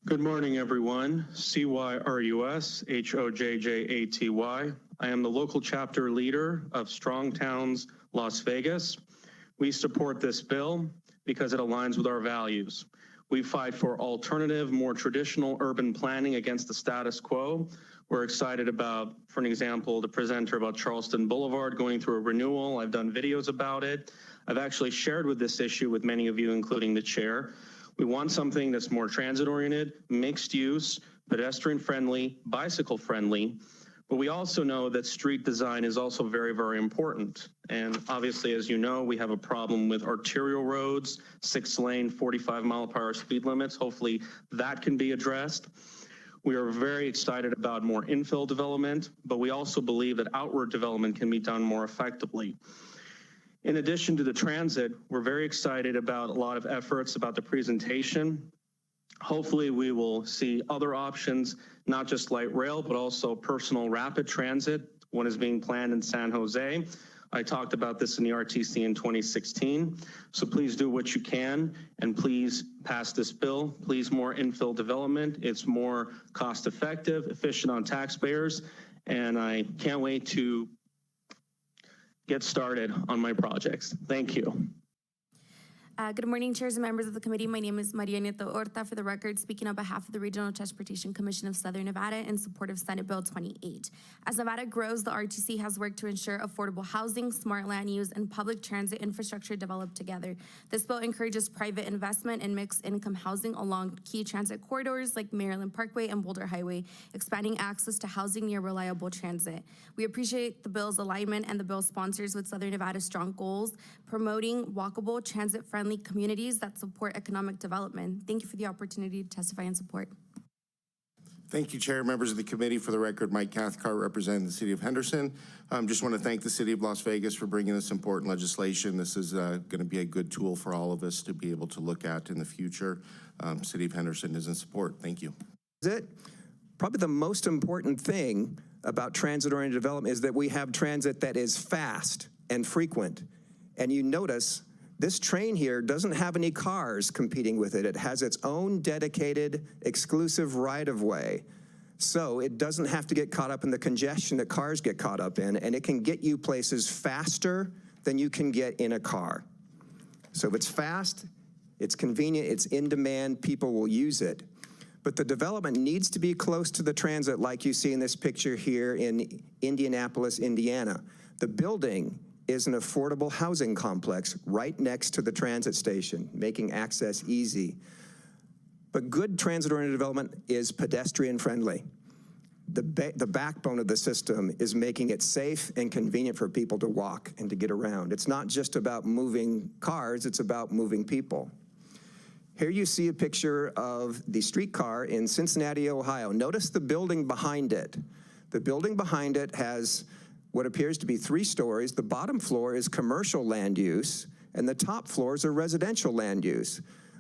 Good morning, everyone. CYRUSHOJJATY. I am the local chapter leader of Strong Towns, Las Vegas. We support this bill because it aligns with our values. We fight for alternative, more traditional urban planning against the status quo. We're excited about, for an example, the presenter about Charleston Boulevard going through a renewal. I've done videos about it. I've actually shared with this issue with many of you, including the chair. We want something that's more transit-oriented, mixed use, pedestrian-friendly, bicycle-friendly, but we also know that street design is also very, very important. And obviously, as you know, we have a problem with arterial roads, 6-lane, 45-mile-per-hour speed limits. Hopefully that can be addressed. We are very excited about more infill development, but we also believe that outward development can be done more effectively. In addition to the transit, we're very excited about a lot of efforts about the presentation. Hopefully we will see other options, not just light rail, but also personal rapid transit. One is being planned in San Jose. I talked about this in the RTC in 2016. So please do what you can and please pass this bill. Please more infill development. It's more cost effective, efficient on taxpayers. And I can't wait to get started on my projects. Thank you. Good morning, chairs and members of the committee. My name is Maria Nieto Horta, for the record, speaking on behalf of the Regional Transportation Commission of Southern Nevada in support of Senate Bill 28. As Nevada grows, the RTC has worked to ensure affordable housing, smart land use, and public transit infrastructure developed together. This bill encourages private investment in mixed income housing along key transit corridors like Maryland Parkway and Boulder Highway, expanding access to housing near reliable transit. We appreciate the bill's alignment and the bill sponsors with Southern Nevada's strong goals, promoting walkable, transit-friendly communities that support economic development. Thank you for the opportunity to testify in support. Thank you, Chair. Members of the committee. For the record, Mike Cathcart, representing the City of Henderson. Just want to thank the City of Las Vegas for bringing this important legislation. This is going to be a good tool for all of us to be able to look at in the future. City of Henderson is in support. Thank you. Probably the most important thing about transit-oriented development is that we have transit that is fast and frequent. And you notice this train here doesn't have any cars competing with it. It has its own dedicated, exclusive right-of-way. So it doesn't have to get caught up in the congestion that cars get caught up in, and it can get you places faster than you can get in a car. So if it's fast, it's convenient, it's in demand, people will use it. But the development needs to be close to the transit like you see in this picture here in Indianapolis, Indiana. The building is an affordable housing complex right next to the transit station, making access easy. But good transit-oriented development is pedestrian-friendly. The backbone of the system is making it safe and convenient for people to walk and to get around. It's not just about moving cars, it's about moving people. Here you see a picture of the streetcar in Cincinnati, Ohio. Notice the building behind it. The building behind it has what appears to be 3 stories. The bottom floor is commercial land use, and the top floors are residential land use.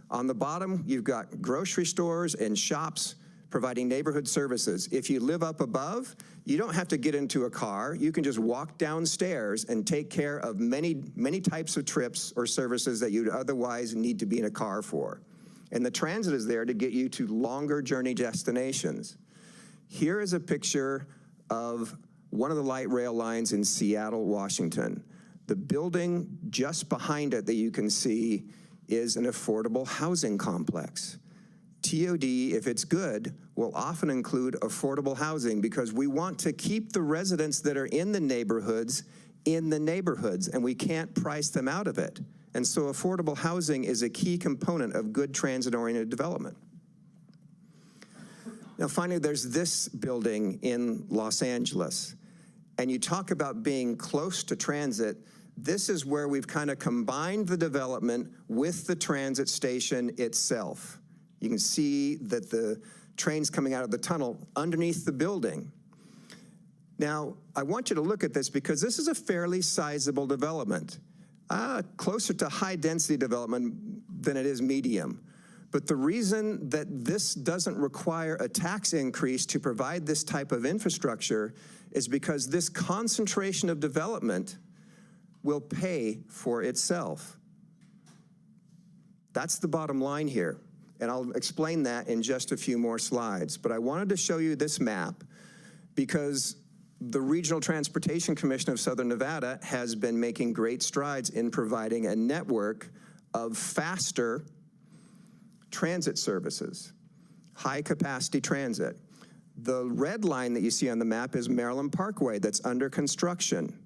On the bottom, you've got grocery stores and shops providing neighborhood services. If you live up above, you don't have to get into a car. You can just walk downstairs and take care of many, many types of trips or services that you'd otherwise need to be in a car for. And the transit is there to get you to longer journey destinations. Here is a picture of one of the light rail lines in Seattle, Washington. The building just behind it that you can see is an affordable housing complex. TOD, if it's good, will often include affordable housing because we want to keep the residents that are in the neighborhoods, and we can't price them out of it. And so affordable housing is a key component of good transit-oriented development. Now finally, there's this building in Los Angeles. And you talk about being close to transit. This is where we've kind of combined the development with the transit station itself. You can see that the train's coming out of the tunnel underneath the building. Now, I want you to look at this because this is a fairly sizable development, closer to high density development than it is medium. But the reason that this doesn't require a tax increase to provide this type of infrastructure is because this concentration of development will pay for itself. That's the bottom line here. And I'll explain that in just a few more slides. But I wanted to show you this map because the Regional Transportation Commission of Southern Nevada has been making great strides in providing a network of faster transit services, high-capacity transit. The red line that you see on the map is Maryland Parkway that's under construction.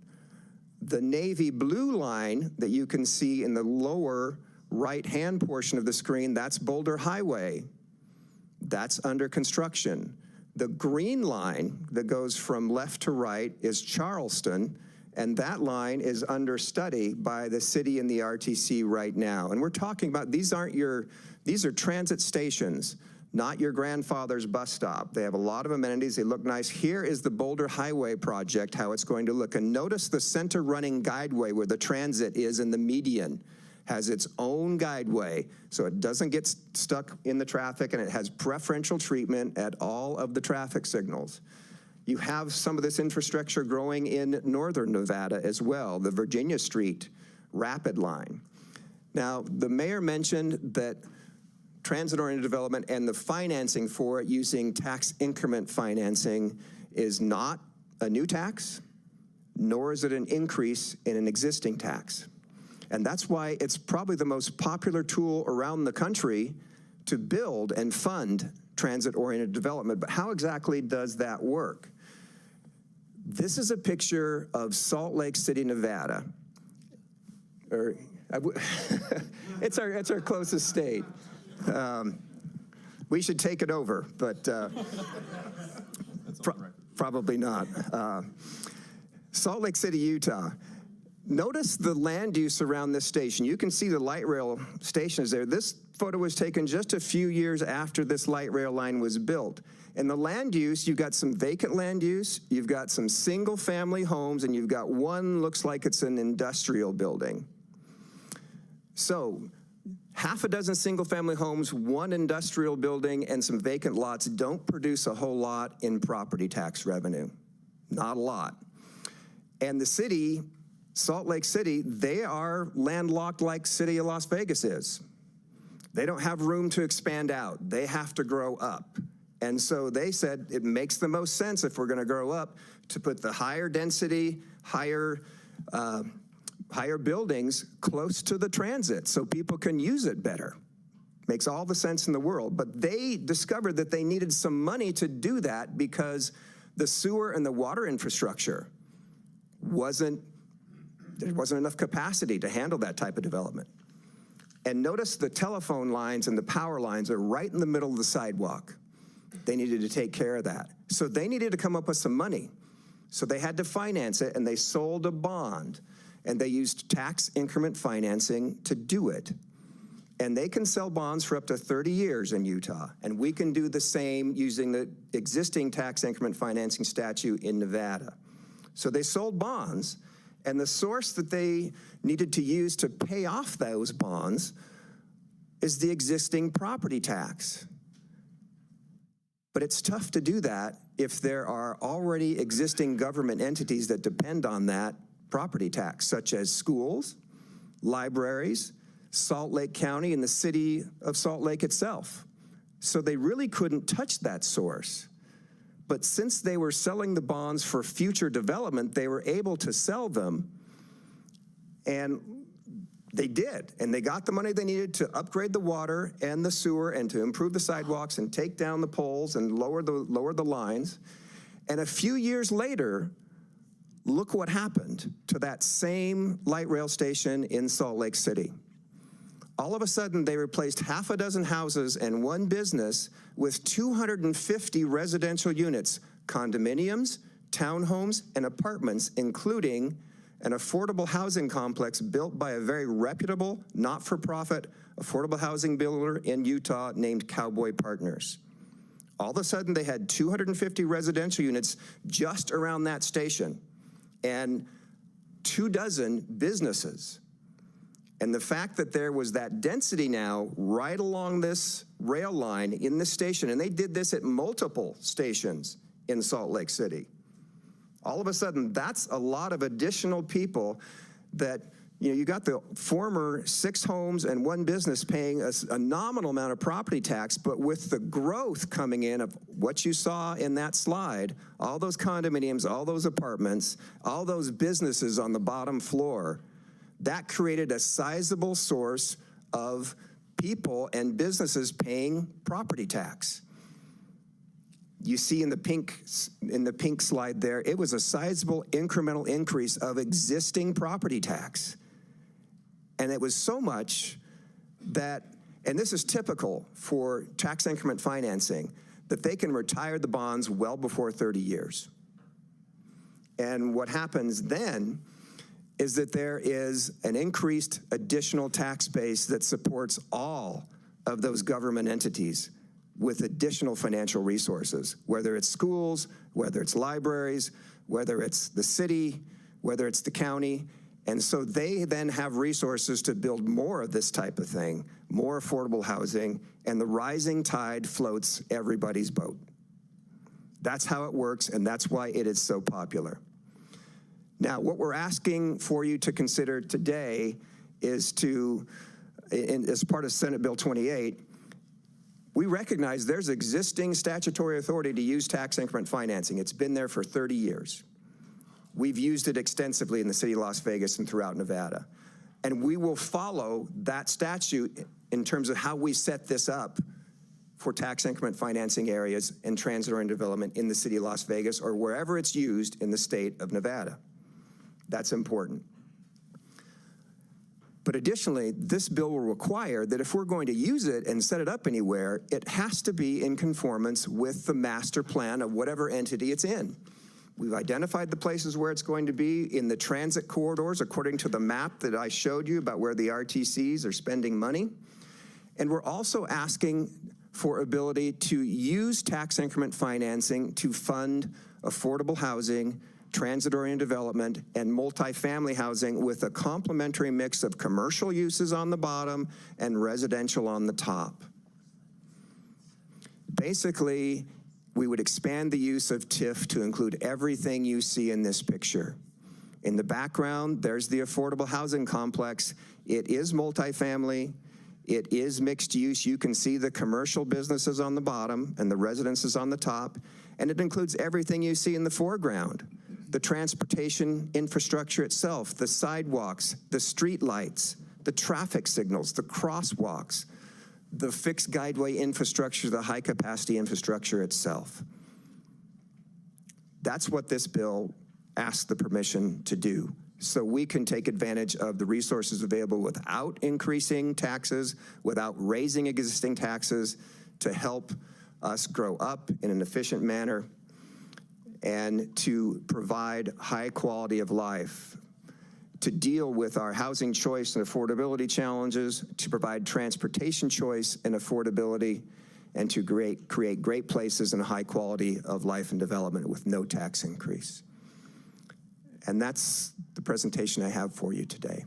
The navy blue line that you can see in the lower right-hand portion of the screen, that's Boulder Highway. That's under construction. The green line that goes from left to right is Charleston, and that line is under study by the city and the RTC right now. And we're talking about, these are transit stations, not your grandfather's bus stop. They have a lot of amenities, they look nice. Here is the Boulder Highway project, how it's going to look. And notice the center running guideway where the transit is in the median. Has its own guideway, so it doesn't get stuck in the traffic, and it has preferential treatment at all of the traffic signals. You have some of this infrastructure growing in northern Nevada as well, the Virginia Street Rapid Line. Now, the mayor mentioned that transit-oriented development and the financing for it using tax increment financing is not a new tax, nor is it an increase in an existing tax. And that's why it's probably the most popular tool around the country to build and fund transit-oriented development. But how exactly does that work? This is a picture of Salt Lake City, Nevada. It's our closest state. We should take it over, but probably not. Salt Lake City, Utah. Notice the land use around this station. You can see the light rail station is there. This photo was taken just a few years after this light rail line was built. And the land use, you've got some vacant land use, you've got some single family homes, and you've got one looks like it's an industrial building. So, half a dozen single family homes, one industrial building, and some vacant lots don't produce a whole lot in property tax revenue. Not a lot. And the city, Salt Lake City, they are landlocked like city of Las Vegas is. They don't have room to expand out. They have to grow up. And so they said it makes the most sense if we're going to grow up to put the higher density, higher buildings close to the transit so people can use it better. Makes all the sense in the world. But they discovered that they needed some money to do that because the sewer and the water infrastructure there wasn't enough capacity to handle that type of development. And notice the telephone lines and the power lines are right in the middle of the sidewalk. They needed to take care of that. So they needed to come up with some money. So they had to finance it, and they sold a bond, and they used tax increment financing to do it. And they can sell bonds for up to 30 years in Utah, and we can do the same using the existing tax increment financing statute in Nevada. So they sold bonds, and the source that they needed to use to pay off those bonds is the existing property tax. But it's tough to do that if there are already existing government entities that depend on that property tax, such as schools, libraries, Salt Lake County, and the city of Salt Lake itself. So they really couldn't touch that source. But since they were selling the bonds for future development, they were able to sell them, and they did. And they got the money they needed to upgrade the water and the sewer and to improve the sidewalks and take down the poles and lower the lines. And a few years later, look what happened to that same light rail station in Salt Lake City. All of a sudden, they replaced half a dozen houses and one business with 250 residential units, condominiums, townhomes, and apartments, including an affordable housing complex built by a very reputable, not-for-profit affordable housing builder in Utah named Cowboy Partners. All of a sudden, they had 250 residential units just around that station and 24 businesses. And the fact that there was that density now right along this rail line in the station, and they did this at multiple stations in Salt Lake City. All of a sudden, that's a lot of additional people that You know, you got the former 6 homes and 1 business paying a nominal amount of property tax, but with the growth coming in of what you saw in that slide, all those condominiums, all those apartments, all those businesses on the bottom floor, that created a sizable source of people and businesses paying property tax. You see in the pink slide there, it was a sizable incremental increase of existing property tax. And it was so much that, and this is typical for tax increment financing, that they can retire the bonds well before 30 years. And what happens then is that there is an increased additional tax base that supports all of those government entities with additional financial resources, whether it's schools, whether it's libraries, whether it's the city, whether it's the county. And so they then have resources to build more of this type of thing, more affordable housing, and the rising tide floats everybody's boat. That's how it works, and that's why it is so popular. Now, what we're asking for you to consider today is to, as part of Senate Bill 28, we recognize there's existing statutory authority to use tax increment financing. It's been there for 30 years. We've used it extensively in the city of Las Vegas and throughout Nevada. And we will follow that statute in terms of how we set this up for tax increment financing areas and transit-oriented development in the city of Las Vegas or wherever it's used in the state of Nevada. That's important. But additionally, this bill will require that if we're going to use it and set it up anywhere, it has to be in conformance with the master plan of whatever entity it's in. We've identified the places where it's going to be in the transit corridors according to the map that I showed you about where the RTCs are spending money. And we're also asking for ability to use tax increment financing to fund affordable housing, transit-oriented development, and multifamily housing with a complementary mix of commercial uses on the bottom and residential on the top. Basically, we would expand the use of TIF to include everything you see in this picture. In the background, there's the affordable housing complex. It is multifamily. It is mixed use. You can see the commercial businesses on the bottom and the residences on the top, and it includes everything you see in the foreground. The transportation infrastructure itself, the sidewalks, the street lights, the traffic signals, the crosswalks, the fixed guideway infrastructure, the high-capacity infrastructure itself. That's what this bill asks the permission to do, so we can take advantage of the resources available without increasing taxes, without raising existing taxes, to help us grow up in an efficient manner and to provide high quality of life, to deal with our housing choice and affordability challenges, to provide transportation choice and affordability, and to create great places and high quality of life and development with no tax increase. And that's the presentation I have for you today.